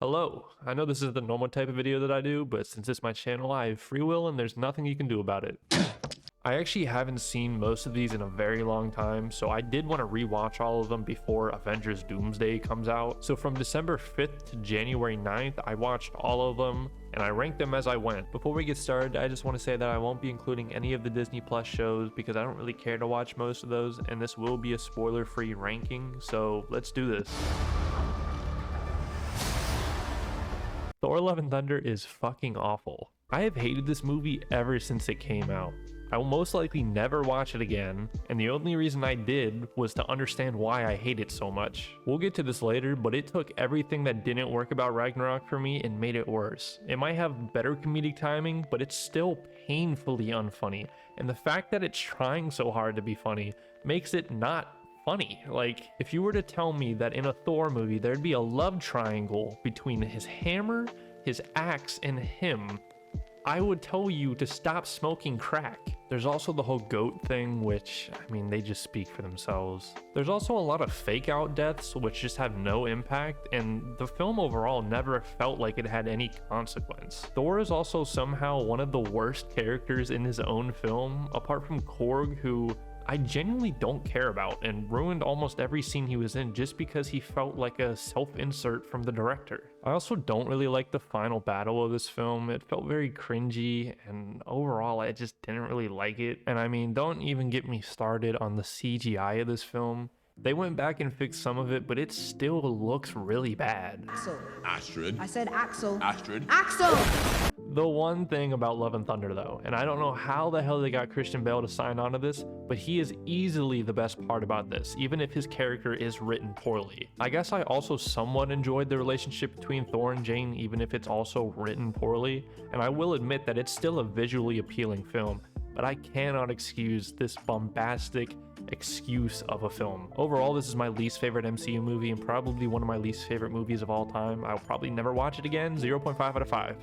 Hello, I know this is the normal type of video that I do, but since it's my channel, I have free will and there's nothing you can do about it. I actually haven't seen most of these in a very long time, so I did want to rewatch all of them before Avengers Doomsday comes out. So from December 5th to January 9th, I watched all of them and I ranked them as I went. Before we get started, I just want to say that I won't be including any of the Disney Plus shows because I don't really care to watch most of those, and this will be a spoiler-free ranking, so let's do this. Thor: Love and Thunder is fucking awful. I have hated this movie ever since it came out. I will most likely never watch it again, and the only reason I did was to understand why I hate it so much. We'll get to this later, but it took everything that didn't work about Ragnarok for me and made it worse. It might have better comedic timing, but it's still painfully unfunny, and the fact that it's trying so hard to be funny makes it not funny. Like, if you were to tell me that in a Thor movie there'd be a love triangle between his hammer, his axe, and him, I would tell you to stop smoking crack. There's also the whole goat thing, which, I mean, they just speak for themselves. There's also a lot of fake out deaths, which just have no impact, and the film overall never felt like it had any consequence. Thor is also somehow one of the worst characters in his own film, apart from Korg, who I genuinely don't care about and ruined almost every scene he was in just because he felt like a self-insert from the director. I also don't really like the final battle of this film. It felt very cringy, and overall I just didn't really like it. And I mean, don't even get me started on the CGI of this film. They went back and fixed some of it, but it still looks really bad. Axel. Astrid. I said Axel. Astrid. Axel! The one thing about Love and Thunder though, and I don't know how the hell they got Christian Bale to sign on to this, but he is easily the best part about this, even if his character is written poorly. I guess I also somewhat enjoyed the relationship between Thor and Jane, even if it's also written poorly, and I will admit that it's still a visually appealing film, but I cannot excuse this bombastic excuse of a film. Overall, this is my least favorite MCU movie and probably one of my least favorite movies of all time. I'll probably never watch it again. 0.5 out of 5.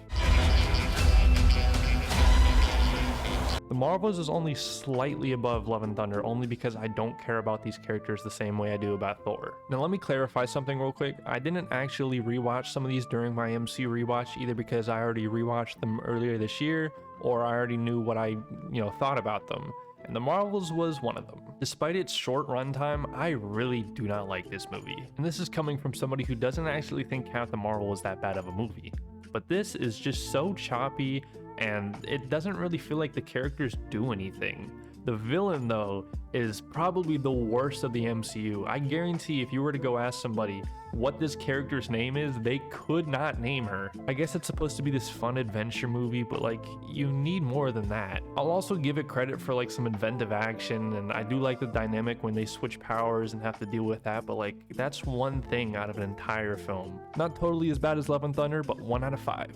The Marvels is only slightly above Love and Thunder, only because I don't care about these characters the same way I do about Thor. Now let me clarify something real quick. I didn't actually rewatch some of these during my MCU rewatch, either because I already rewatched them earlier this year, or I already knew what I thought about them. And The Marvels was one of them. Despite its short runtime, I really do not like this movie. And this is coming from somebody who doesn't actually think Captain Marvel is that bad of a movie. But this is just so choppy, and it doesn't really feel like the characters do anything. The villain, though, is probably the worst of the MCU. I guarantee if you were to go ask somebody what this character's name is, they could not name her. I guess it's supposed to be this fun adventure movie, but like, you need more than that. I'll also give it credit for like some inventive action, and I do like the dynamic when they switch powers and have to deal with that, but like, that's one thing out of an entire film. Not totally as bad as Love and Thunder, but 1 out of 5.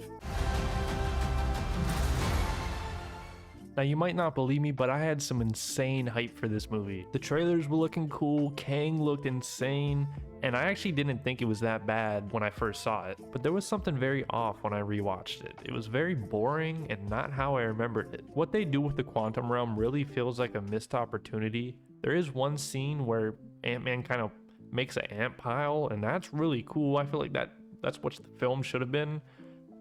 Now you might not believe me, but I had some insane hype for this movie. The trailers were looking cool, Kang looked insane, and I actually didn't think it was that bad when I first saw it. But there was something very off when I rewatched it. It was very boring and not how I remembered it. What they do with the quantum realm really feels like a missed opportunity. There is one scene where Ant-Man kind of makes an ant pile, and that's really cool. I feel like that's what the film should have been.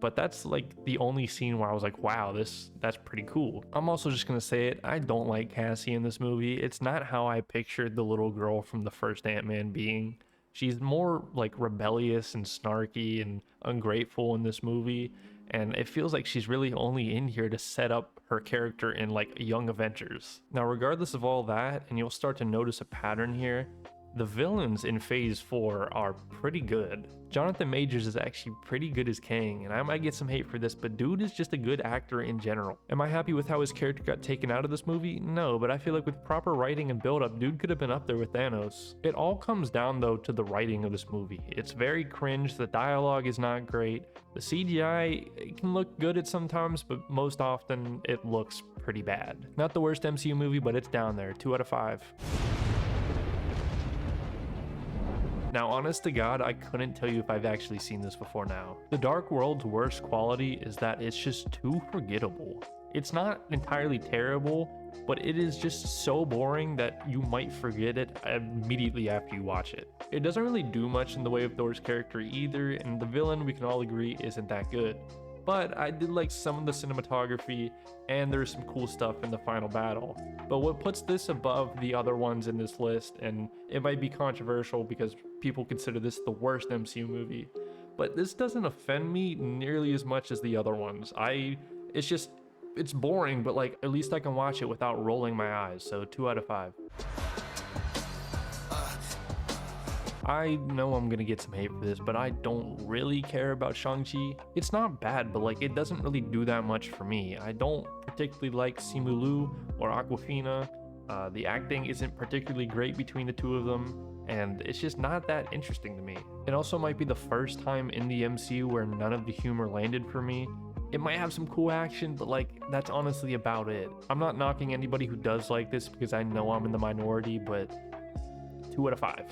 But that's like the only scene where I was like, wow, that's pretty cool. I'm also just gonna say it, I don't like Cassie in this movie. It's not how I pictured the little girl from the first Ant-Man being. She's more like rebellious and snarky and ungrateful in this movie, and it feels like she's really only in here to set up her character in like Young Avengers. Now, regardless of all that, and you'll start to notice a pattern here, the villains in Phase 4 are pretty good. Jonathan Majors is actually pretty good as Kang, and I might get some hate for this, but dude is just a good actor in general. Am I happy with how his character got taken out of this movie? No, but I feel like with proper writing and build-up, dude could have been up there with Thanos. It all comes down though to the writing of this movie. It's very cringe, the dialogue is not great, the CGI it can look good at sometimes, but most often it looks pretty bad. Not the worst MCU movie, but it's down there, 2 out of 5. Now, honest to God, I couldn't tell you if I've actually seen this before now. The Dark World's worst quality is that it's just too forgettable. It's not entirely terrible, but it is just so boring that you might forget it immediately after you watch it. It doesn't really do much in the way of Thor's character either, and the villain, we can all agree, isn't that good. But I did like some of the cinematography, and there's some cool stuff in the final battle. But what puts this above the other ones in this list, and it might be controversial because people consider this the worst MCU movie, but this doesn't offend me nearly as much as the other ones. It's boring, but like at least I can watch it without rolling my eyes, so 2 out of 5. I know I'm gonna get some hate for this, but I don't really care about Shang-Chi. It's not bad, but like it doesn't really do that much for me. I don't particularly like Simu Liu or Awkwafina. The acting isn't particularly great between the two of them, and it's just not that interesting to me. It also might be the first time in the MCU where none of the humor landed for me. It might have some cool action, but like that's honestly about it. I'm not knocking anybody who does like this because I know I'm in the minority, but 2 out of 5.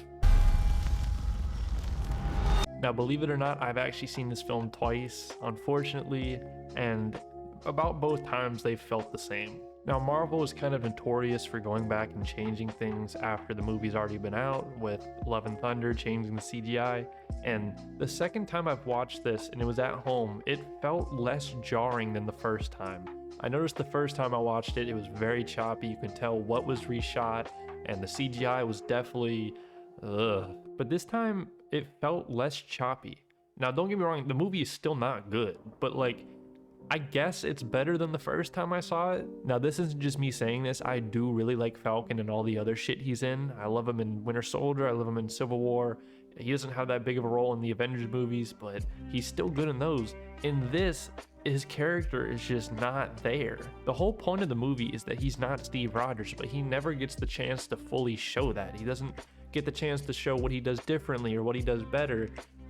Now, believe it or not, I've actually seen this film twice, unfortunately, and about both times they felt the same. Now, Marvel is kind of notorious for going back and changing things after the movie's already been out, with Love and Thunder changing the CGI, and the second time I've watched this, and it was at home, it felt less jarring than the first time. I noticed the first time I watched it, it was very choppy, you could tell what was reshot, and the CGI was definitely, But this time, it felt less choppy. Now, don't get me wrong, the movie is still not good, but like, I guess it's better than the first time I saw it. Now, this isn't just me saying this. I do really like Falcon and all the other shit he's in. I love him in Winter Soldier. I love him in Civil War. He doesn't have that big of a role in the Avengers movies, but he's still good in those. In this, his character is just not there. The whole point of the movie is that he's not Steve Rogers, but he never gets the chance to fully show that. He doesn't get the chance to show what he does differently or what he does better.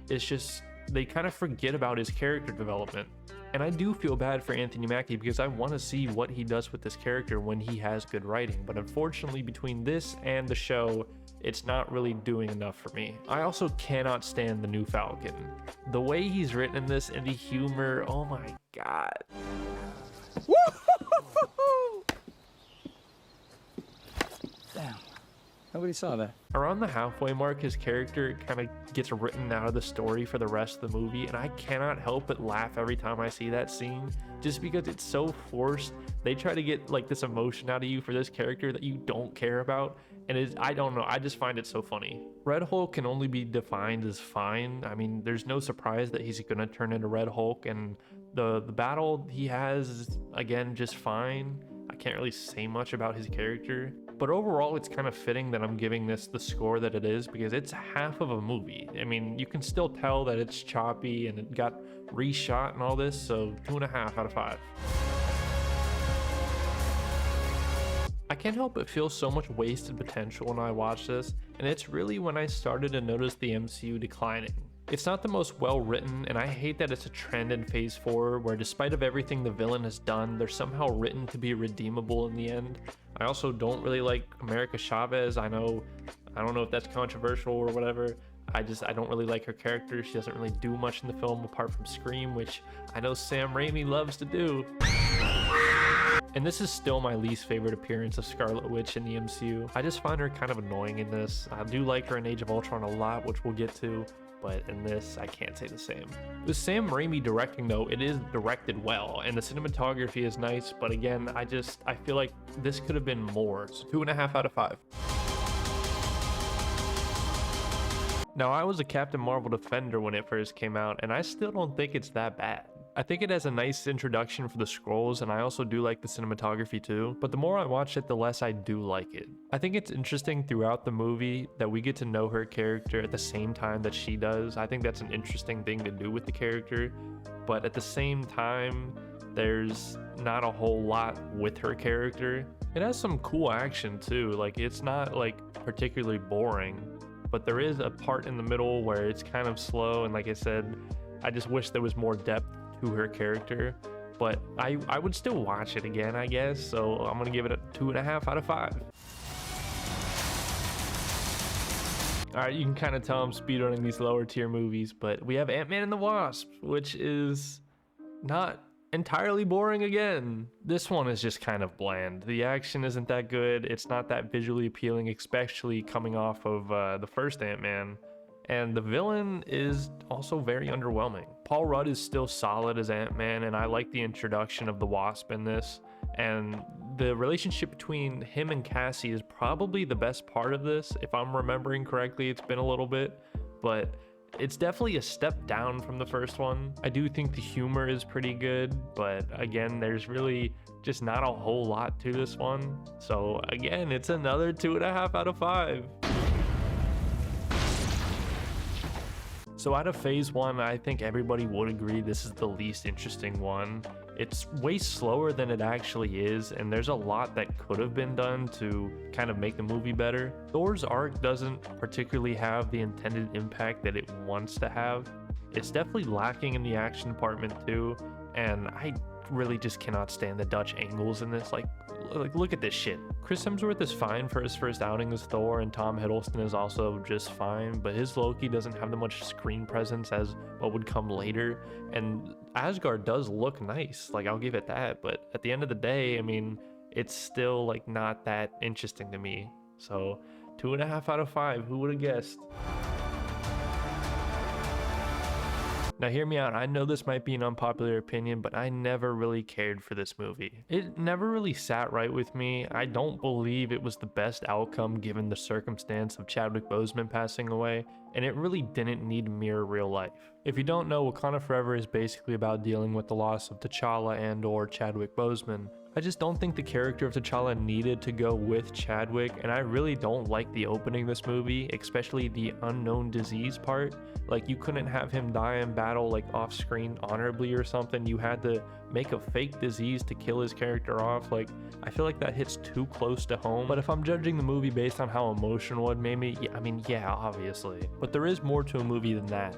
It's just, they kind of forget about his character development. And I do feel bad for Anthony Mackie because I want to see what he does with this character when he has good writing. But unfortunately, between this and the show, it's not really doing enough for me. I also cannot stand the new Falcon. The way he's written in this and the humor, oh my god. Damn. Nobody saw that. Around the halfway mark, his character kind of gets written out of the story for the rest of the movie, and I cannot help but laugh every time I see that scene, just because it's so forced. They try to get like this emotion out of you for this character that you don't care about, and I don't know, I just find it so funny. Red Hulk can only be defined as fine. I mean, there's no surprise that he's gonna turn into Red Hulk, and the battle he has is, again, just fine. I can't really say much about his character. But overall, it's kind of fitting that I'm giving this the score that it is because it's half of a movie. I mean, you can still tell that it's choppy and it got reshot and all this, so 2.5 out of 5. I can't help but feel so much wasted potential when I watch this, and it's really when I started to notice the MCU declining. It's not the most well written, and I hate that it's a trend in Phase 4 where despite of everything the villain has done, they're somehow written to be redeemable in the end. I also don't really like America Chavez. I don't know if that's controversial or whatever. I don't really like her character. She doesn't really do much in the film apart from scream, which I know Sam Raimi loves to do. And this is still my least favorite appearance of Scarlet Witch in the MCU. I just find her kind of annoying in this. I do like her in Age of Ultron a lot, which we'll get to, but in this, I can't say the same. With Sam Raimi directing though, it is directed well, and the cinematography is nice, but again, I feel like this could have been more, so 2.5 out of 5. Now, I was a Captain Marvel defender when it first came out, and I still don't think it's that bad. I think it has a nice introduction for the Skrulls, and I also do like the cinematography too, but the more I watch it, the less I do like it. I think it's interesting throughout the movie that we get to know her character at the same time that she does. I think that's an interesting thing to do with the character, but at the same time, there's not a whole lot with her character. It has some cool action too, like it's not like particularly boring, but there is a part in the middle where it's kind of slow, and like I said, I just wish there was more depth to her character, but I would still watch it again, I guess, so I'm gonna give it a 2.5 out of 5. Alright, you can kind of tell I'm speedrunning these lower tier movies, but we have Ant-Man and the Wasp, which is not entirely boring again. This one is just kind of bland. The action isn't that good. It's not that visually appealing, especially coming off of the first Ant-Man. And the villain is also very underwhelming. Paul Rudd is still solid as Ant-Man, and I like the introduction of the Wasp in this. And the relationship between him and Cassie is probably the best part of this. If I'm remembering correctly, it's been a little bit, but it's definitely a step down from the first one. I do think the humor is pretty good, but again, there's really just not a whole lot to this one. So again, it's another 2.5 out of 5. So out of phase 1, I think everybody would agree this is the least interesting one. It's way slower than it actually is, and there's a lot that could have been done to kind of make the movie better. Thor's arc doesn't particularly have the intended impact that it wants to have. It's definitely lacking in the action department too, and I really just cannot stand the Dutch angles in this. Like look at this shit. Chris Hemsworth is fine for his first outing as Thor, and Tom Hiddleston is also just fine, but his Loki doesn't have that much screen presence as what would come later. And Asgard does look nice, like I'll give it that, but at the end of the day, I mean, it's still like not that interesting to me. So 2.5 out of 5, who would have guessed? Now hear me out, I know this might be an unpopular opinion, but I never really cared for this movie. It never really sat right with me. I don't believe it was the best outcome given the circumstance of Chadwick Boseman passing away, and it really didn't need to mirror real life. If you don't know, Wakanda Forever is basically about dealing with the loss of T'Challa and or Chadwick Boseman. I just don't think the character of T'Challa needed to go with Chadwick, and I really don't like the opening of this movie, especially the unknown disease part. Like, you couldn't have him die in battle like off screen honorably or something. You had to make a fake disease to kill his character off. Like, I feel like that hits too close to home. But if I'm judging the movie based on how emotional it made me, yeah, obviously. But there is more to a movie than that.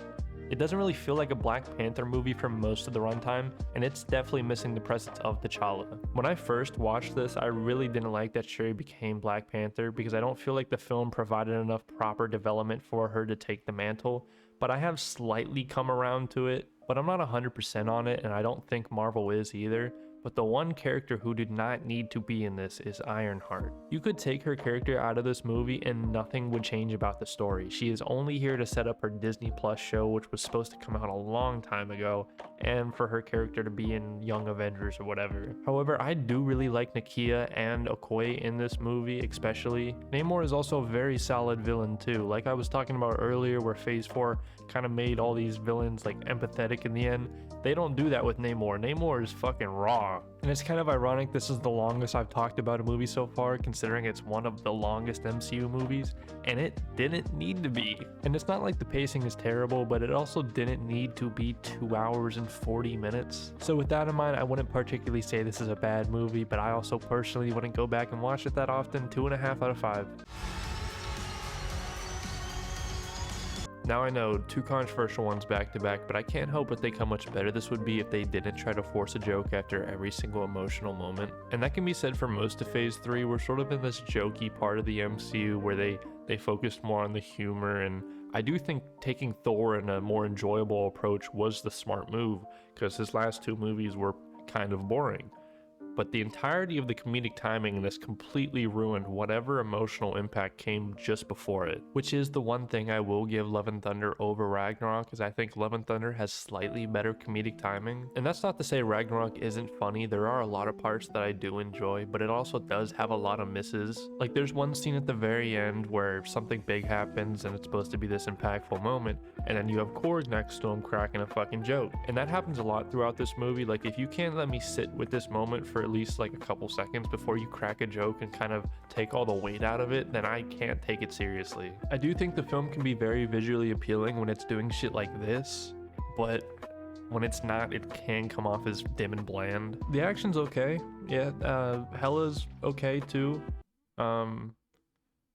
It doesn't really feel like a Black Panther movie for most of the runtime, and it's definitely missing the presence of T'Challa. When I first watched this, I really didn't like that Shuri became Black Panther because I don't feel like the film provided enough proper development for her to take the mantle, but I have slightly come around to it, but I'm not 100% on it, and I don't think Marvel is either. But the one character who did not need to be in this is Ironheart. You could take her character out of this movie and nothing would change about the story. She is only here to set up her Disney Plus show, which was supposed to come out a long time ago, and for her character to be in Young Avengers or whatever. However, I do really like Nakia and Okoye in this movie, especially. Namor is also a very solid villain too. Like I was talking about earlier, where phase 4 kind of made all these villains like empathetic in the end. They don't do that with Namor. Namor is fucking raw. And it's kind of ironic this is the longest I've talked about a movie so far, considering it's one of the longest MCU movies, and it didn't need to be. And it's not like the pacing is terrible, but it also didn't need to be 2 hours and 40 minutes. So with that in mind, I wouldn't particularly say this is a bad movie, but I also personally wouldn't go back and watch it that often. 2.5 out of 5. Now I know, 2 controversial ones back to back, but I can't help but think how much better this would be if they didn't try to force a joke after every single emotional moment. And that can be said for most of phase 3. We're sort of in this jokey part of the MCU where they focused more on the humor, and I do think taking Thor in a more enjoyable approach was the smart move, because his last 2 movies were kind of boring. But the entirety of the comedic timing in this completely ruined whatever emotional impact came just before it, which is the one thing I will give Love and Thunder over Ragnarok, is I think Love and Thunder has slightly better comedic timing. And that's not to say Ragnarok isn't funny. There are a lot of parts that I do enjoy, but it also does have a lot of misses. Like there's one scene at the very end where something big happens and it's supposed to be this impactful moment, and then you have Korg next to him cracking a fucking joke. And that happens a lot throughout this movie. Like if you can't let me sit with this moment for at least like a couple seconds before you crack a joke and kind of take all the weight out of it, then I can't take it seriously. I do think the film can be very visually appealing when it's doing shit like this, but when it's not, it can come off as dim and bland. The action's okay. Yeah, Hela's okay too.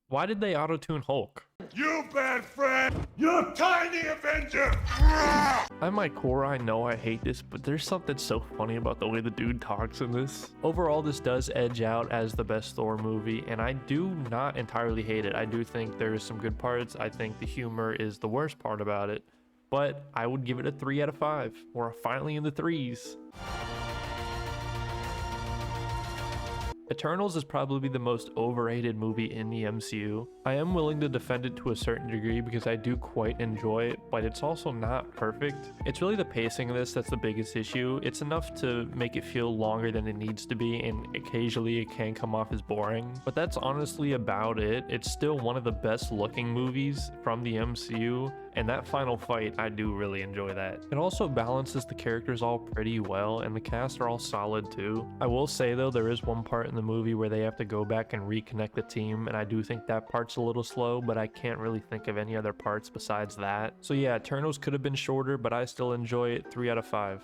Why did they auto-tune Hulk? You bad friend! You tiny Avenger! At my core, I know I hate this, but there's something so funny about the way the dude talks in this. Overall, this does edge out as the best Thor movie, and I do not entirely hate it. I do think there's some good parts. I think the humor is the worst part about it, but I would give it a 3 out of 5. We're finally in the 3s. Eternals is probably the most overrated movie in the MCU. I am willing to defend it to a certain degree because I do quite enjoy it, but it's also not perfect. It's really the pacing of this that's the biggest issue. It's enough to make it feel longer than it needs to be, and occasionally it can come off as boring, but that's honestly about it. It's still one of the best looking movies from the MCU, and that final fight, I do really enjoy that. It also balances the characters all pretty well, and the cast are all solid too. I will say though, there is one part in the movie where they have to go back and reconnect the team, and I do think that part's a little slow, but I can't really think of any other parts besides that. So yeah, Eternals could have been shorter, but I still enjoy it. 3 out of 5.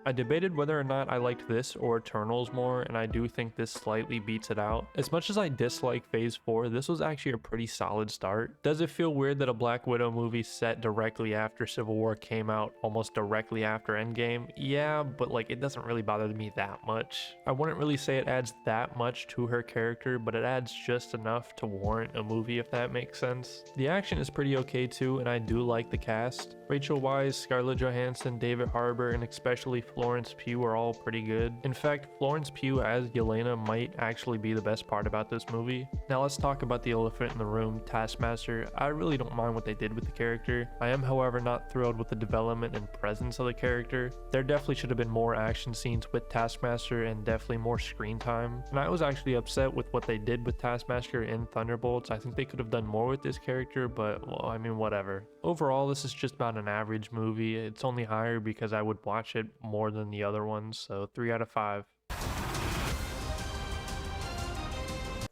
I debated whether or not I liked this or Eternals more, and I do think this slightly beats it out. As much as I dislike Phase 4, this was actually a pretty solid start. Does it feel weird that a Black Widow movie set directly after Civil War came out almost directly after Endgame? Yeah, but like it doesn't really bother me that much. I wouldn't really say it adds that much to her character, but it adds just enough to warrant a movie, if that makes sense. The action is pretty okay too, and I do like the cast. Rachel Weisz, Scarlett Johansson, David Harbour, and especially Florence Pugh are all pretty good. In fact, Florence Pugh as Yelena might actually be the best part about this movie. Now let's talk about the elephant in the room, Taskmaster. I really don't mind what they did with the character. I am, however, not thrilled with the development and presence of the character. There definitely should have been more action scenes with Taskmaster and definitely more screen time. And I was actually upset with what they did with Taskmaster in Thunderbolts. I think they could have done more with this character, but well, I mean, whatever. Overall, this is just about an average movie. It's only higher because I would watch it more than the other ones, so 3 out of 5.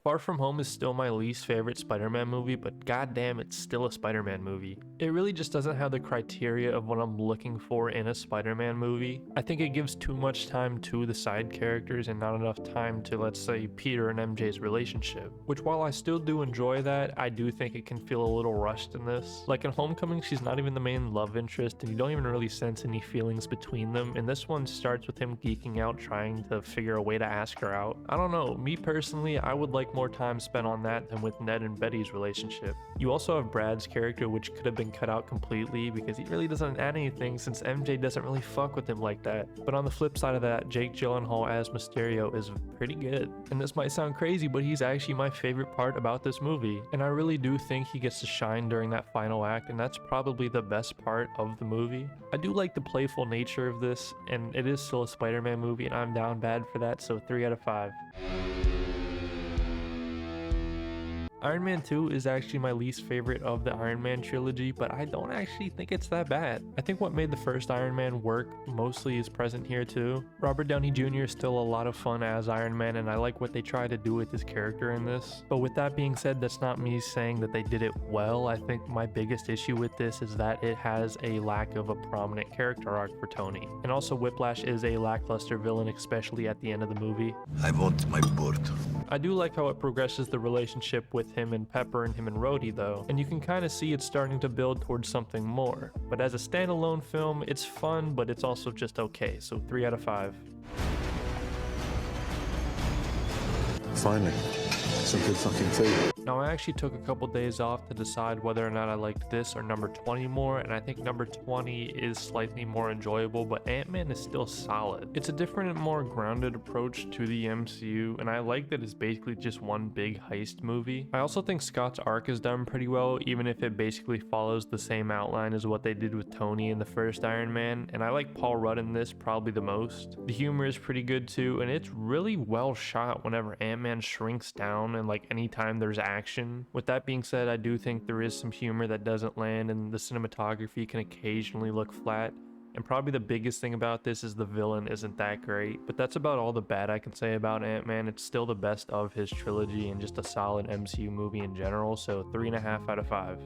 Far From Home is still my least favorite Spider-Man movie, but goddamn, it's still a Spider-Man movie. It really just doesn't have the criteria of what I'm looking for in a Spider-Man movie. I think it gives too much time to the side characters and not enough time to, let's say, Peter and MJ's relationship. Which, while I still do enjoy that, I do think it can feel a little rushed in this. Like in Homecoming, she's not even the main love interest, and you don't even really sense any feelings between them, and this one starts with him geeking out trying to figure a way to ask her out. I don't know, me personally, I would like more time spent on that than with Ned and Betty's relationship. You also have Brad's character, which could have been cut out completely because he really doesn't add anything since MJ doesn't really fuck with him like that. But on the flip side of that, Jake Gyllenhaal as Mysterio is pretty good. And this might sound crazy, but he's actually my favorite part about this movie. And I really do think he gets to shine during that final act, and that's probably the best part of the movie. I do like the playful nature of this, and it is still a Spider-Man movie, and I'm down bad for that, so 3 out of 5. Iron Man 2 is actually my least favorite of the Iron Man trilogy, but I don't actually think it's that bad. I think what made the first Iron Man work mostly is present here too. Robert Downey Jr. is still a lot of fun as Iron Man, and I like what they try to do with his character in this. But with that being said, that's not me saying that they did it well. I think my biggest issue with this is that it has a lack of a prominent character arc for Tony. And also Whiplash is a lackluster villain, especially at the end of the movie. I want my bird. I do like how it progresses the relationship with him and Pepper and him and Rhodey though, and you can kind of see it's starting to build towards something more. But as a standalone film, it's fun, but it's also just okay, so 3 out of 5. Finally, some good fucking food. Now I actually took a couple days off to decide whether or not I liked this or number 20 more, and I think number 20 is slightly more enjoyable, but Ant-Man is still solid. It's a different and more grounded approach to the MCU, and I like that it's basically just one big heist movie. I also think Scott's arc is done pretty well, even if it basically follows the same outline as what they did with Tony in the first Iron Man, and I like Paul Rudd in this probably the most. The humor is pretty good too, and it's really well shot whenever Ant-Man shrinks down and like anytime there's action. With that being said, I do think there is some humor that doesn't land, and the cinematography can occasionally look flat. And probably the biggest thing about this is the villain isn't that great. But that's about all the bad I can say about Ant-Man. It's still the best of his trilogy and just a solid MCU movie in general, so 3.5 out of 5.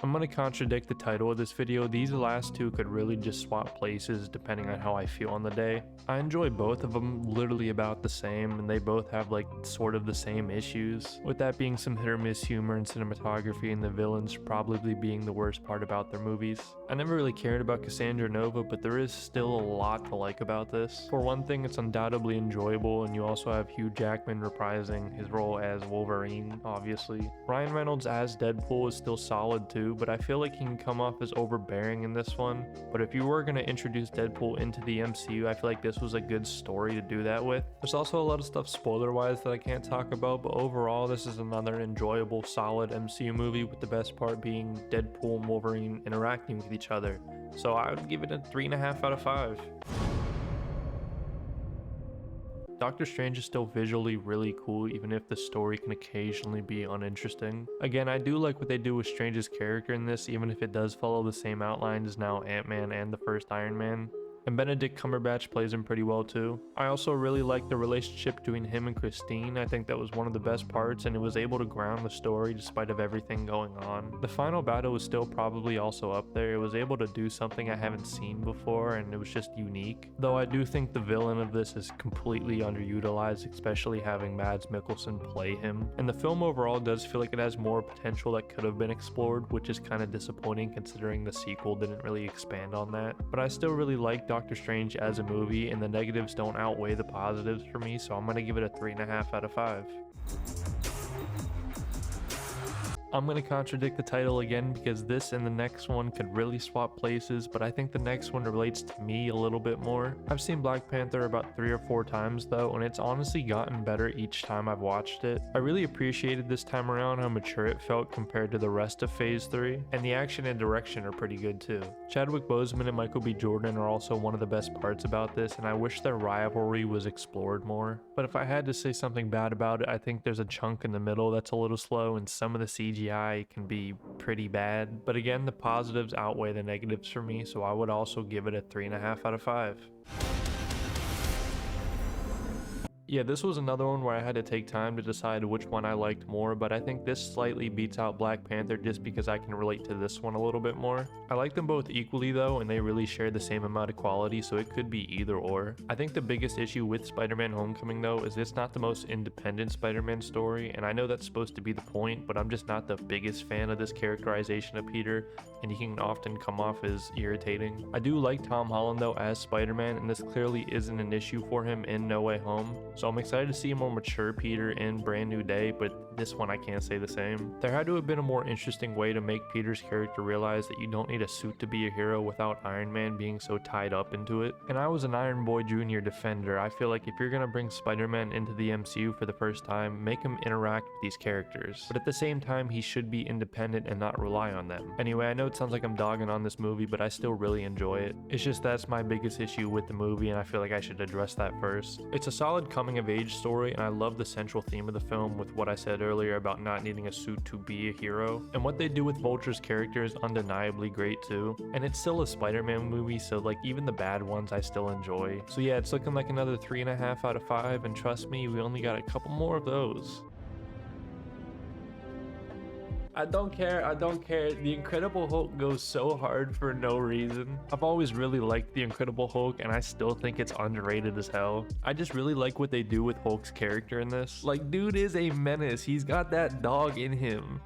I'm gonna contradict the title of this video. These last two could really just swap places depending on how I feel on the day. I enjoy both of them literally about the same, and they both have like sort of the same issues. With that being some hit or miss humor and cinematography, and the villains probably being the worst part about their movies. I never really cared about Cassandra Nova, but there is still a lot to like about this. For one thing, it's undoubtedly enjoyable, and you also have Hugh Jackman reprising his role as Wolverine, obviously. Ryan Reynolds as Deadpool is still solid too, but I feel like he can come off as overbearing in this one. But if you were going to introduce Deadpool into the MCU, I feel like this was a good story to do that with. There's also a lot of stuff spoiler-wise that I can't talk about, but overall, this is another enjoyable, solid MCU movie, with the best part being Deadpool and Wolverine interacting with each other. So I would give it a 3.5 out of 5. Doctor Strange is still visually really cool, even if the story can occasionally be uninteresting. Again, I do like what they do with Strange's character in this, even if it does follow the same outline as now Ant-Man and the first Iron Man. And Benedict Cumberbatch plays him pretty well too. I also really like the relationship between him and Christine. I think that was one of the best parts, and it was able to ground the story despite of everything going on. The final battle was still probably also up there. It was able to do something I haven't seen before, and it was just unique. Though I do think the villain of this is completely underutilized, especially having Mads Mikkelsen play him. And the film overall does feel like it has more potential that could have been explored, which is kind of disappointing considering the sequel didn't really expand on that. But I still really like Doctor Strange as a movie, and the negatives don't outweigh the positives for me, so I'm gonna give it a 3.5 out of 5. I'm going to contradict the title again because this and the next one could really swap places, but I think the next one relates to me a little bit more. I've seen Black Panther about 3 or 4 times though, and it's honestly gotten better each time I've watched it. I really appreciated this time around how mature it felt compared to the rest of Phase 3, and the action and direction are pretty good too. Chadwick Boseman and Michael B. Jordan are also one of the best parts about this, and I wish their rivalry was explored more. But if I had to say something bad about it, I think there's a chunk in the middle that's a little slow, and some of the CGI can be pretty bad. But again, the positives outweigh the negatives for me, so I would also give it a 3.5 out of 5. Yeah, this was another one where I had to take time to decide which one I liked more, but I think this slightly beats out Black Panther just because I can relate to this one a little bit more. I like them both equally though, and they really share the same amount of quality, so it could be either or. I think the biggest issue with Spider-Man Homecoming though is it's not the most independent Spider-Man story, and I know that's supposed to be the point, but I'm just not the biggest fan of this characterization of Peter, and he can often come off as irritating. I do like Tom Holland though as Spider-Man, and this clearly isn't an issue for him in No Way Home. So I'm excited to see a more mature Peter in Brand New Day, but this one I can't say the same. There had to have been a more interesting way to make Peter's character realize that you don't need a suit to be a hero without Iron Man being so tied up into it. And I was an Iron Boy Jr. defender. I feel like if you're gonna bring Spider-Man into the MCU for the first time, make him interact with these characters. But at the same time, he should be independent and not rely on them. Anyway, I know it sounds like I'm dogging on this movie, but I still really enjoy it. It's just that's my biggest issue with the movie, and I feel like I should address that first. It's a solid coming of age story, and I love the central theme of the film with what I said earlier about not needing a suit to be a hero. And what they do with Vulture's character is undeniably great too. And it's still a Spider-Man movie, so like even the bad ones I still enjoy. So yeah, it's looking like another 3.5 out of 5, and trust me, we only got a couple more of those. I don't care. The Incredible Hulk goes so hard for no reason. I've always really liked the Incredible Hulk, and I still think it's underrated as hell. I just really like what they do with Hulk's character in this. Like, dude is a menace. He's got that dog in him.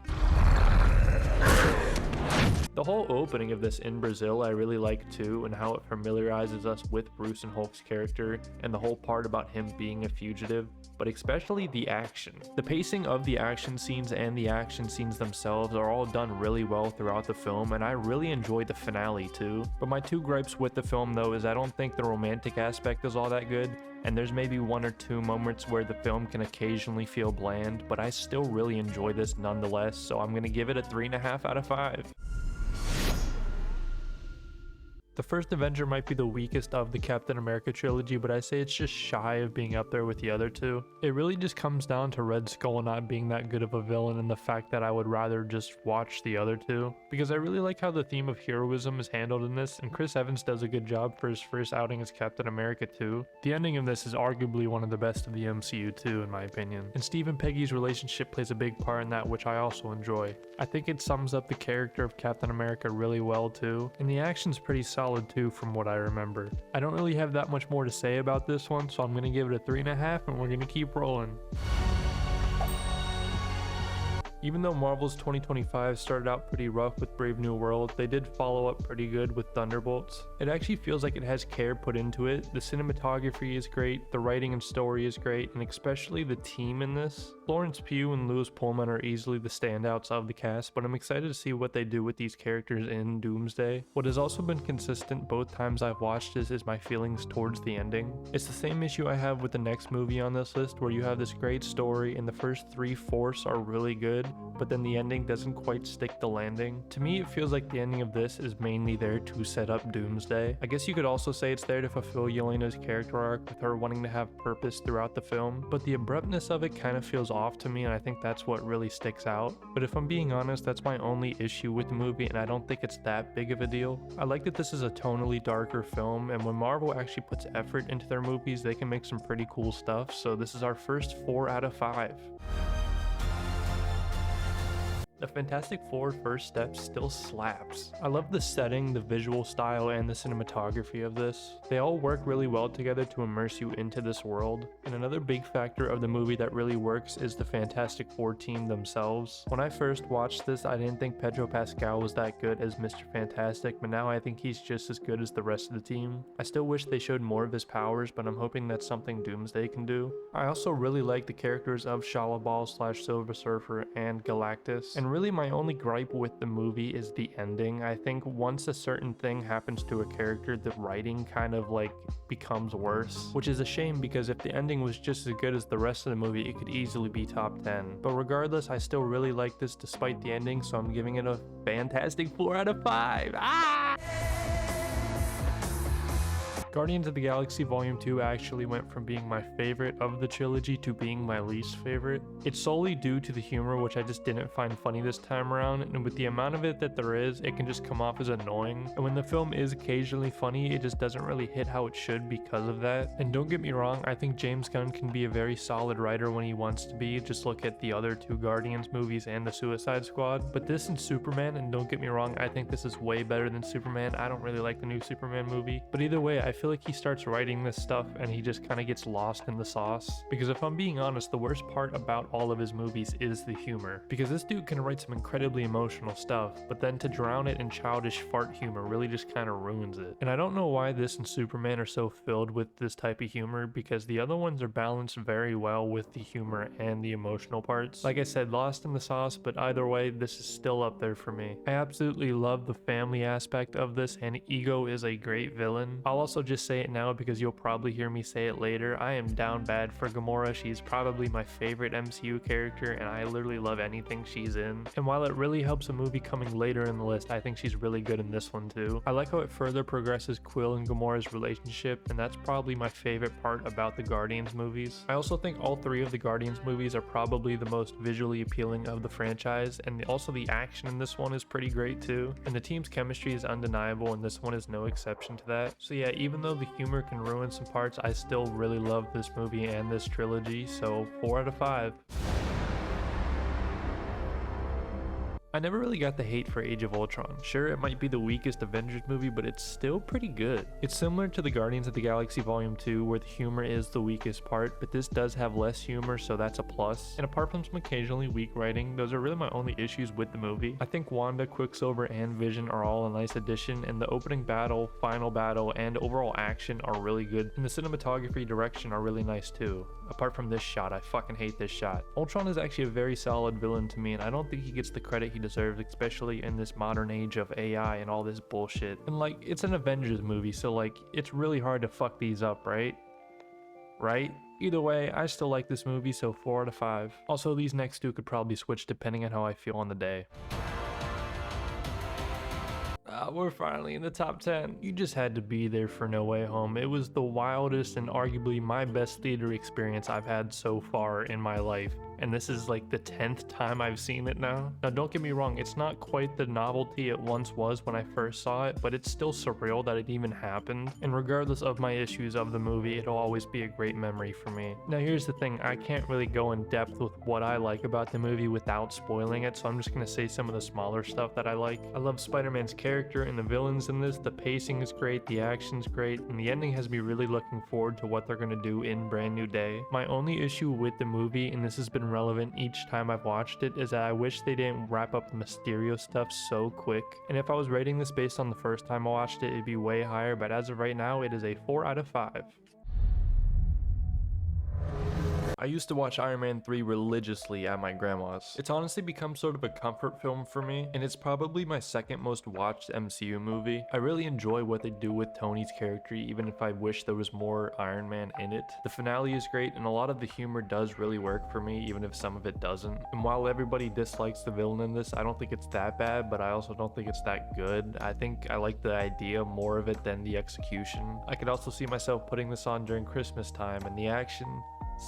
The whole opening of this in Brazil I really like too, and how it familiarizes us with Bruce and Hulk's character, and the whole part about him being a fugitive, but especially the action. The pacing of the action scenes and the action scenes themselves are all done really well throughout the film, and I really enjoyed the finale too. But my 2 gripes with the film though is I don't think the romantic aspect is all that good, and there's maybe 1 or 2 moments where the film can occasionally feel bland, but I still really enjoy this nonetheless, so I'm gonna give it a 3.5 out of 5. The first Avenger might be the weakest of the Captain America trilogy, but I say it's just shy of being up there with the other 2. It really just comes down to Red Skull not being that good of a villain, and the fact that I would rather just watch the other 2. Because I really like how the theme of heroism is handled in this, and Chris Evans does a good job for his first outing as Captain America too. The ending of this is arguably one of the best of the MCU too, in my opinion. And Steve and Peggy's relationship plays a big part in that, which I also enjoy. I think it sums up the character of Captain America really well too, and the action's pretty solid too from what I remember. I don't really have that much more to say about this one, so I'm gonna give it a 3.5, and we're gonna keep rolling. Even though Marvel's 2025 started out pretty rough with Brave New World, they did follow up pretty good with Thunderbolts. It actually feels like it has care put into it. The cinematography is great, the writing and story is great, and especially the team in this. Florence Pugh and Louis Pullman are easily the standouts of the cast, but I'm excited to see what they do with these characters in Doomsday. What has also been consistent both times I've watched this is my feelings towards the ending. It's the same issue I have with the next movie on this list, where you have this great story and the first 3/4 are really good, but then the ending doesn't quite stick the landing. To me, it feels like the ending of this is mainly there to set up Doomsday. I guess you could also say it's there to fulfill Yelena's character arc with her wanting to have purpose throughout the film, but the abruptness of it kind of feels off to me, and I think that's what really sticks out. But if I'm being honest, that's my only issue with the movie, and I don't think it's that big of a deal. I like that this is a tonally darker film, and when Marvel actually puts effort into their movies, they can make some pretty cool stuff, so this is our first 4 out of 5. The Fantastic Four First Steps still slaps. I love the setting, the visual style, and the cinematography of this. They all work really well together to immerse you into this world. And another big factor of the movie that really works is the Fantastic Four team themselves. When I first watched this, I didn't think Pedro Pascal was that good as Mr. Fantastic, but now I think he's just as good as the rest of the team. I still wish they showed more of his powers, but I'm hoping that's something Doomsday can do. I also really like the characters of Shalla-Bal/Silver Surfer and Galactus, and really my only gripe with the movie is the ending. I think once a certain thing happens to a character, the writing kind of like becomes worse, which is a shame because if the ending was just as good as the rest of the movie, it could easily be top 10. But regardless, I still really like this despite the ending, so I'm giving it a fantastic 4 out of 5. Guardians of the Galaxy Volume 2 actually went from being my favorite of the trilogy to being my least favorite. It's solely due to the humor, which I just didn't find funny this time around, and with the amount of it that there is, it can just come off as annoying. And when the film is occasionally funny, it just doesn't really hit how it should because of that. And don't get me wrong, I think James Gunn can be a very solid writer when he wants to be. Just look at the other 2 Guardians movies and the Suicide Squad. But this and Superman, and don't get me wrong, I think this is way better than Superman. I don't really like the new Superman movie. But either way, I feel like he starts writing this stuff and he just kind of gets lost in the sauce. Because if I'm being honest, the worst part about all of his movies is the humor. Because this dude can write some incredibly emotional stuff, but then to drown it in childish fart humor really just kind of ruins it. And I don't know why this and Superman are so filled with this type of humor, because the other ones are balanced very well with the humor and the emotional parts. Like I said, lost in the sauce, but either way, this is still up there for me. I absolutely love the family aspect of this, and Ego is a great villain. I'll also just say it now because you'll probably hear me say it later. I am down bad for Gamora. She's probably my favorite MCU character, and I literally love anything she's in. And while it really helps a movie coming later in the list, I think she's really good in this one too. I like how it further progresses Quill and Gamora's relationship, and that's probably my favorite part about the Guardians movies. I also think all 3 of the Guardians movies are probably the most visually appealing of the franchise, and also the action in this one is pretty great too. And the team's chemistry is undeniable, and this one is no exception to that. So yeah, even though the humor can ruin some parts, I still really love this movie and this trilogy, so 4 out of 5. I never really got the hate for Age of Ultron. Sure, it might be the weakest Avengers movie, but it's still pretty good. It's similar to the Guardians of the Galaxy Volume 2, where the humor is the weakest part, but this does have less humor, so that's a plus. And apart from some occasionally weak writing, those are really my only issues with the movie. I think Wanda, Quicksilver, and Vision are all a nice addition, and the opening battle, final battle, and overall action are really good, and the cinematography direction are really nice too. Apart from this shot, I fucking hate this shot. Ultron is actually a very solid villain to me, and I don't think he gets the credit he deserves, especially in this modern age of AI and all this bullshit. And like, it's an Avengers movie, so like, it's really hard to fuck these up, right? Right? Either way, I still like this movie, so 4 out of 5. Also, these next 2 could probably switch depending on how I feel on the day. We're finally in the top 10. You just had to be there for No Way Home. It was the wildest and arguably my best theater experience I've had so far in my life. And this is like the 10th time I've seen it now. Now don't get me wrong, it's not quite the novelty it once was when I first saw it, but it's still surreal that it even happened. And regardless of my issues of the movie, it'll always be a great memory for me. Now here's the thing, I can't really go in depth with what I like about the movie without spoiling it, so I'm just gonna say some of the smaller stuff that I like. I love Spider-Man's character and the villains in this. The pacing is great, the action's great, and the ending has me really looking forward to what they're gonna do in Brand New Day. My only issue with the movie, and this has been become relevant each time I've watched it is that I wish they didn't wrap up the Mysterio stuff so quick. And if I was rating this based on the first time I watched it, it'd be way higher, but as of right now, it is a 4 out of 5. I used to watch Iron Man 3 religiously at my grandma's. It's honestly become sort of a comfort film for me, and it's probably my second most watched MCU movie. I really enjoy what they do with Tony's character, even if I wish there was more Iron Man in it. The finale is great, and a lot of the humor does really work for me, even if some of it doesn't. And while everybody dislikes the villain in this, I don't think it's that bad, but I also don't think it's that good. I think I like the idea more of it than the execution. I could also see myself putting this on during Christmas time, and the action,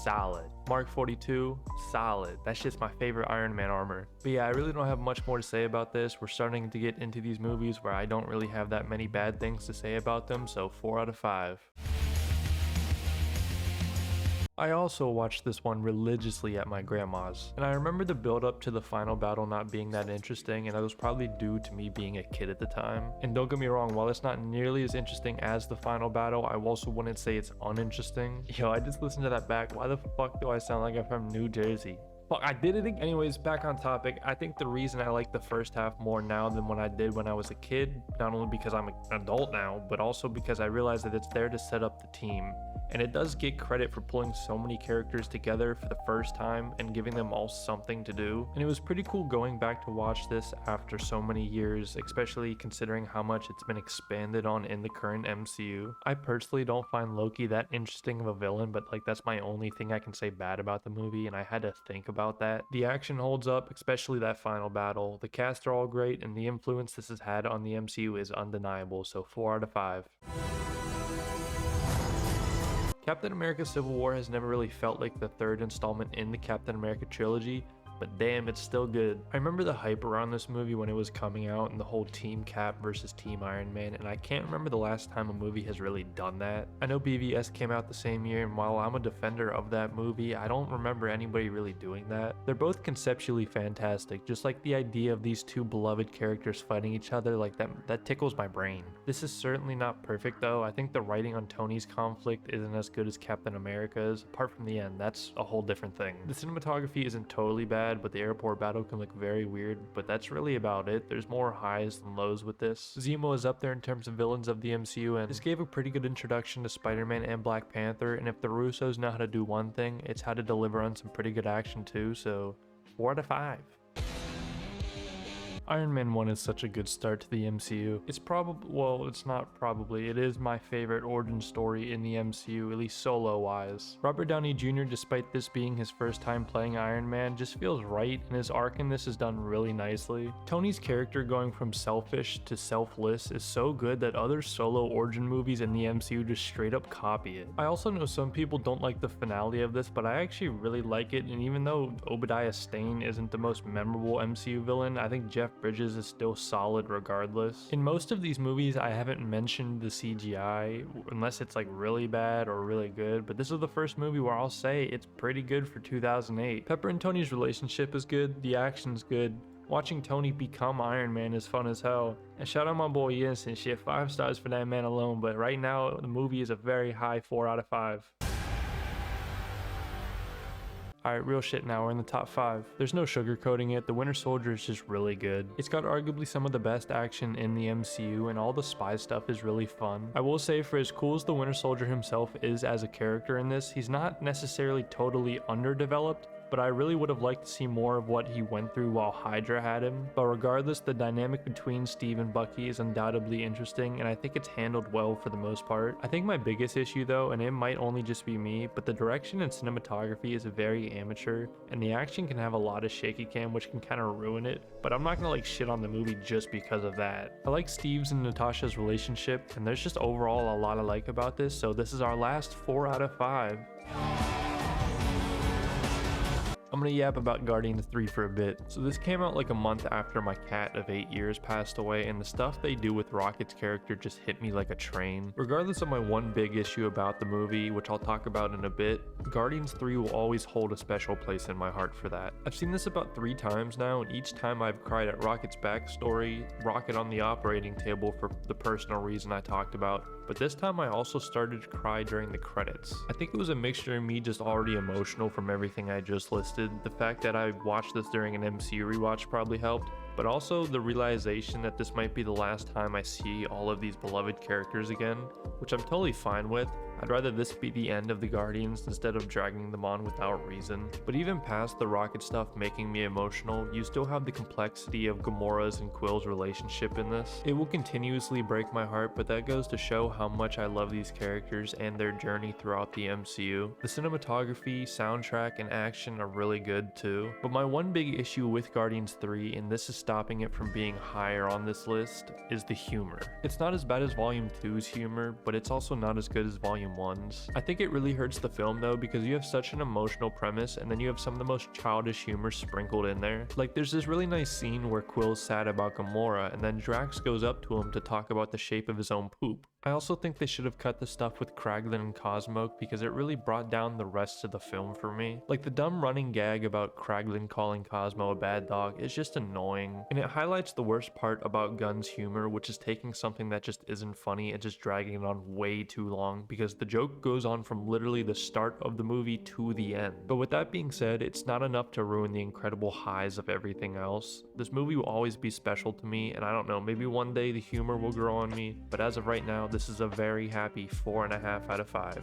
solid. Mark 42, solid. That's just my favorite Iron Man armor. But yeah, I really don't have much more to say about this. We're starting to get into these movies where I don't really have that many bad things to say about them, so 4 out of 5. I also watched this one religiously at my grandma's, and I remember the build up to the final battle not being that interesting, and that was probably due to me being a kid at the time. And don't get me wrong, while it's not nearly as interesting as the final battle, I also wouldn't say it's uninteresting. Yo, I just listened to that back. Why the fuck do I sound like I'm from New Jersey? Fuck, I did it again. Anyways, back on topic. I think the reason I like the first half more now than what I did when I was a kid, not only because I'm an adult now, but also because I realized that it's there to set up the team. And it does get credit for pulling so many characters together for the first time and giving them all something to do. And it was pretty cool going back to watch this after so many years, especially considering how much it's been expanded on in the current MCU. I personally don't find Loki that interesting of a villain, but like that's my only thing I can say bad about the movie, and I had to think about that. The action holds up, especially that final battle. The cast are all great, and the influence this has had on the MCU is undeniable, so 4 out of 5. Captain America Civil War has never really felt like the third installment in the Captain America trilogy, but damn, it's still good. I remember the hype around this movie when it was coming out and the whole Team Cap versus Team Iron Man, and I can't remember the last time a movie has really done that. I know BVS came out the same year, and while I'm a defender of that movie, I don't remember anybody really doing that. They're both conceptually fantastic, just like the idea of these two beloved characters fighting each other, like that tickles my brain. This is certainly not perfect though. I think the writing on Tony's conflict isn't as good as Captain America's, apart from the end. That's a whole different thing. The cinematography isn't totally bad, but the airport battle can look very weird, but that's really about it. There's more highs than lows with this. Zemo is up there in terms of villains of the MCU, and this gave a pretty good introduction to Spider-Man and Black Panther, and if the Russos know how to do one thing, it's how to deliver on some pretty good action too, so 4 out of 5. Iron Man 1 is such a good start to the MCU. It's probably, well, it's not probably, it is my favorite origin story in the MCU, at least solo-wise. Robert Downey Jr., despite this being his first time playing Iron Man, just feels right, and his arc in this is done really nicely. Tony's character going from selfish to selfless is so good that other solo origin movies in the MCU just straight up copy it. I also know some people don't like the finale of this, but I actually really like it, and even though Obadiah Stane isn't the most memorable MCU villain, I think Jeff Bridges is still solid regardless. In most of these movies, I haven't mentioned the CGI unless it's like really bad or really good, but this is the first movie where I'll say it's pretty good for 2008. Pepper and Tony's relationship is good, the action's good, watching Tony become Iron Man is fun as hell, and shout out my boy Innocent, shit, 5 stars for that man alone, but right now the movie is a very high 4 out of 5. Alright, real shit now, we're in the top 5. There's no sugarcoating it, the Winter Soldier is just really good. It's got arguably some of the best action in the MCU, and all the spy stuff is really fun. I will say, for as cool as the Winter Soldier himself is as a character in this, he's not necessarily totally underdeveloped, but I really would have liked to see more of what he went through while Hydra had him. But regardless, the dynamic between Steve and Bucky is undoubtedly interesting, and I think it's handled well for the most part. I think my biggest issue though, and it might only just be me, but the direction and cinematography is very amateur, and the action can have a lot of shaky cam, which can kind of ruin it, but I'm not gonna like shit on the movie just because of that. I like Steve's and Natasha's relationship, and there's just overall a lot I like about this, so this is our last 4 out of 5. I'm gonna yap about Guardians 3 for a bit. So this came out like a month after my cat of 8 years passed away, and the stuff they do with Rocket's character just hit me like a train. Regardless of my one big issue about the movie, which I'll talk about in a bit, Guardians 3 will always hold a special place in my heart for that. I've seen this about 3 times now, and each time I've cried at Rocket's backstory, Rocket on the operating table for the personal reason I talked about, but this time I also started to cry during the credits. I think it was a mixture of me just already emotional from everything I just listed, expected. The fact that I watched this during an MCU rewatch probably helped, but also the realization that this might be the last time I see all of these beloved characters again, which I'm totally fine with. I'd rather this be the end of the Guardians instead of dragging them on without reason. But even past the Rocket stuff making me emotional, you still have the complexity of Gamora's and Quill's relationship in this. It will continuously break my heart, but that goes to show how much I love these characters and their journey throughout the MCU. The cinematography, soundtrack, and action are really good too. But my one big issue with Guardians 3, and this is stopping it from being higher on this list, is the humor. It's not as bad as Volume 2's humor, but it's also not as good as Volume 1's. I think it really hurts the film though, because you have such an emotional premise and then you have some of the most childish humor sprinkled in there. Like there's this really nice scene where Quill's sad about Gamora and then Drax goes up to him to talk about the shape of his own poop. I also think they should have cut the stuff with Kraglin and Cosmo because it really brought down the rest of the film for me. Like the dumb running gag about Kraglin calling Cosmo a bad dog is just annoying, and it highlights the worst part about Gunn's humor, which is taking something that just isn't funny and just dragging it on way too long, because the joke goes on from literally the start of the movie to the end. But with that being said, it's not enough to ruin the incredible highs of everything else. This movie will always be special to me, and I don't know, maybe one day the humor will grow on me, but as of right now, this is a very happy 4.5 out of 5.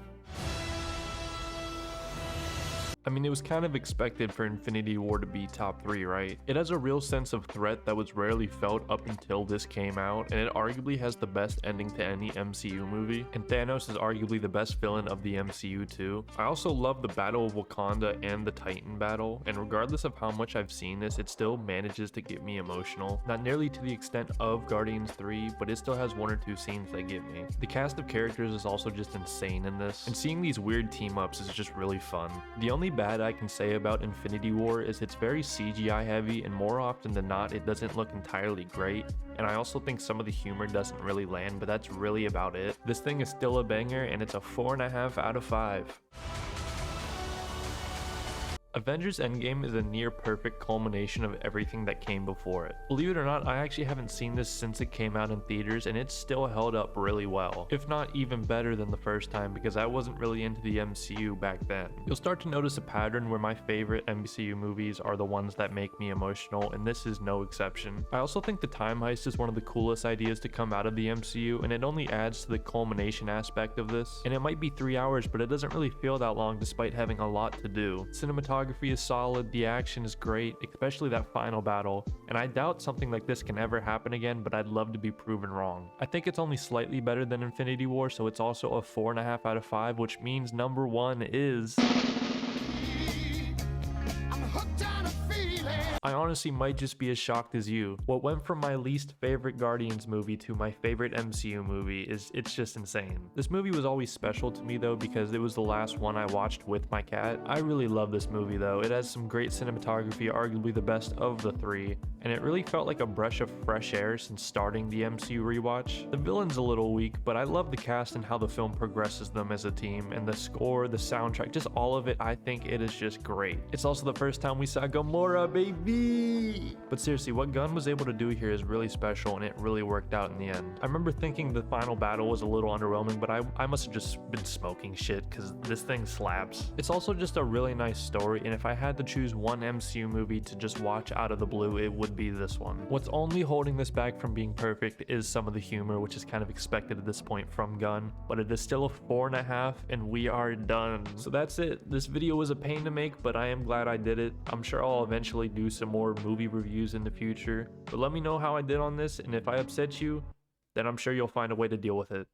I mean, it was kind of expected for Infinity War to be top 3, right? It has a real sense of threat that was rarely felt up until this came out, and it arguably has the best ending to any MCU movie, and Thanos is arguably the best villain of the MCU too. I also love the Battle of Wakanda and the Titan battle, and regardless of how much I've seen this, it still manages to get me emotional. Not nearly to the extent of Guardians 3, but it still has 1 or 2 scenes that get me. The cast of characters is also just insane in this, and seeing these weird team-ups is just really fun. The only bad I can say about Infinity War is it's very CGI heavy, and more often than not it doesn't look entirely great, and I also think some of the humor doesn't really land, but that's really about it. This thing is still a banger, and it's a 4.5 out of 5. Avengers Endgame is a near perfect culmination of everything that came before it. Believe it or not, I actually haven't seen this since it came out in theaters, and it's still held up really well, if not even better than the first time, because I wasn't really into the MCU back then. You'll start to notice a pattern where my favorite MCU movies are the ones that make me emotional, and this is no exception. I also think the time heist is one of the coolest ideas to come out of the MCU, and it only adds to the culmination aspect of this. And it might be 3 hours, but it doesn't really feel that long despite having a lot to do. Cinematography is solid, the action is great, especially that final battle, and I doubt something like this can ever happen again, but I'd love to be proven wrong. I think it's only slightly better than Infinity War, so it's also a 4.5 out of 5, which means number 1 is... I honestly might just be as shocked as you. What went from my least favorite Guardians movie to my favorite MCU movie it's just insane. This movie was always special to me though, because it was the last one I watched with my cat. I really love this movie though. It has some great cinematography, arguably the best of the 3, and it really felt like a breath of fresh air since starting the MCU rewatch. The villain's a little weak, but I love the cast and how the film progresses them as a team, and the score, the soundtrack, just all of it, I think it is just great. It's also the first time we saw Gamora, baby! But seriously, what Gunn was able to do here is really special, and it really worked out in the end. I remember thinking the final battle was a little underwhelming, but I must have just been smoking shit because this thing slaps. It's also just a really nice story, and if I had to choose one MCU movie to just watch out of the blue, it would be this one. What's only holding this back from being perfect is some of the humor, which is kind of expected at this point from Gunn, but it is still a 4.5, and we are done. So that's it. This video was a pain to make, but I am glad I did it. I'm sure I'll eventually do some more movie reviews in the future, but let me know how I did on this, and if I upset you, then I'm sure you'll find a way to deal with it.